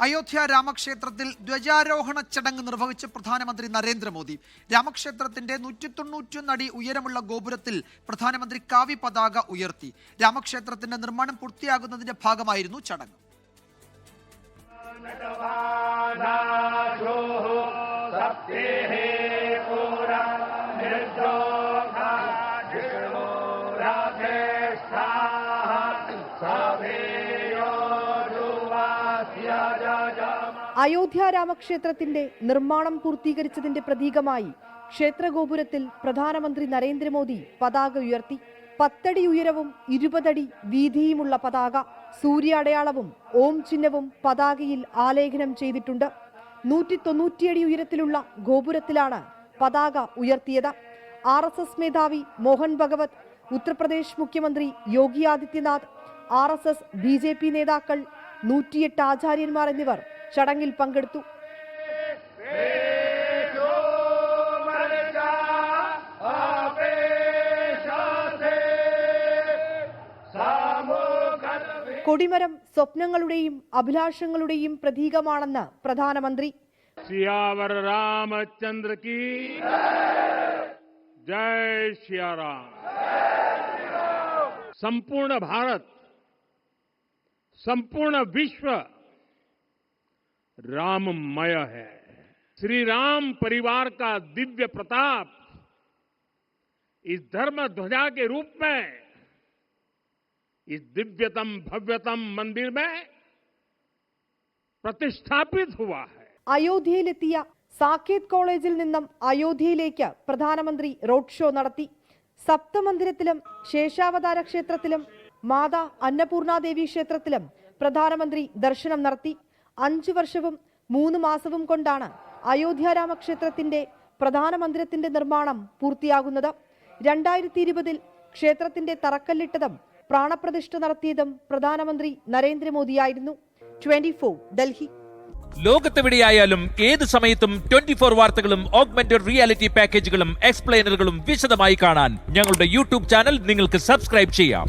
അയോധ്യ രാമക്ഷേത്രത്തിൽ ധ്വജാരോഹണ ചടങ്ങ് നിർവഹിച്ച് പ്രധാനമന്ത്രി നരേന്ദ്രമോദി. രാമക്ഷേത്രത്തിന്റെ 191 അടി ഉയരമുള്ള ഗോപുരത്തിൽ പ്രധാനമന്ത്രി കാവി പതാക ഉയർത്തി. രാമക്ഷേത്രത്തിന്റെ നിർമ്മാണം പൂർത്തിയാകുന്നതിന്റെ ഭാഗമായിരുന്നു ചടങ്ങ്. അയോധ്യ രാമക്ഷേത്രത്തിന്റെ നിർമ്മാണം പൂർത്തീകരിച്ചതിന്റെ പ്രതീകമായി ക്ഷേത്രഗോപുരത്തിൽ പ്രധാനമന്ത്രി നരേന്ദ്രമോദി പതാക ഉയർത്തി. 10 അടി ഉയരവും 20 അടി വീതിയുമുള്ള പതാക, സൂര്യ അടയാളവും ഓം ചിഹ്നവും പതാകയിൽ ആലേഖനം ചെയ്തിട്ടുണ്ട്. 190 അടി ഉയരത്തിലുള്ള ഗോപുരത്തിലാണ് പതാക ഉയർത്തിയത്. RSS മേധാവി മോഹൻ ഭഗവത്, ഉത്തർപ്രദേശ് മുഖ്യമന്ത്രി യോഗി ആദിത്യനാഥ്, RSS BJP നേതാക്കൾ, 108 ആചാര്യന്മാർ എന്നിവർ ചടങ്ങിൽ പങ്കെടുത്തു. കൊടിമരം സ്വപ്നങ്ങളുടെയും അഭിലാഷങ്ങളുടെയും പ്രതീകമാണെന്ന് പ്രധാനമന്ത്രി. सियावर रामचंद्र की जय सिया राम। संपूर्ण भारत, संपूर्ण विश्व राममय है। श्री राम परिवार का दिव्य प्रताप इस धर्म ध्वजा के रूप में इस दिव्यतम भव्यतम मंदिर में प्रतिष्ठापित हुआ है. അയോധ്യയിലെത്തിയ സാക്കേത് കോളേജിൽ നിന്നും അയോധ്യയിലേക്ക് പ്രധാനമന്ത്രി റോഡ് ഷോ നടത്തി. സപ്തമന്ദിരത്തിലും ശേഷാവതാര ക്ഷേത്രത്തിലും മാതാ അന്നപൂർണാദേവി ക്ഷേത്രത്തിലും പ്രധാനമന്ത്രി ദർശനം നടത്തി. 5 വർഷവും 3 മാസവും കൊണ്ടാണ് അയോധ്യ രാമക്ഷേത്രത്തിന്റെ പ്രധാന മന്ദിരത്തിന്റെ നിർമ്മാണം പൂർത്തിയാകുന്നത്. 2020 ക്ഷേത്രത്തിന്റെ തറക്കല്ലിട്ടതും പ്രാണപ്രതിഷ്ഠ നടത്തിയതും പ്രധാനമന്ത്രി നരേന്ദ്രമോദിയായിരുന്നു. 24 ഡൽഹി. ലോകത്തെവിടെയായാലും ഏത് സമയത്തും 24 വാർത്തകളും ഓഗ്മെന്റഡ് റിയാലിറ്റി പാക്കേജുകളും എക്സ്പ്ലെയിനറുകളും വിശദമായി കാണാൻ ഞങ്ങളുടെ യൂട്യൂബ് ചാനൽ നിങ്ങൾക്ക് സബ്സ്ക്രൈബ് ചെയ്യാം.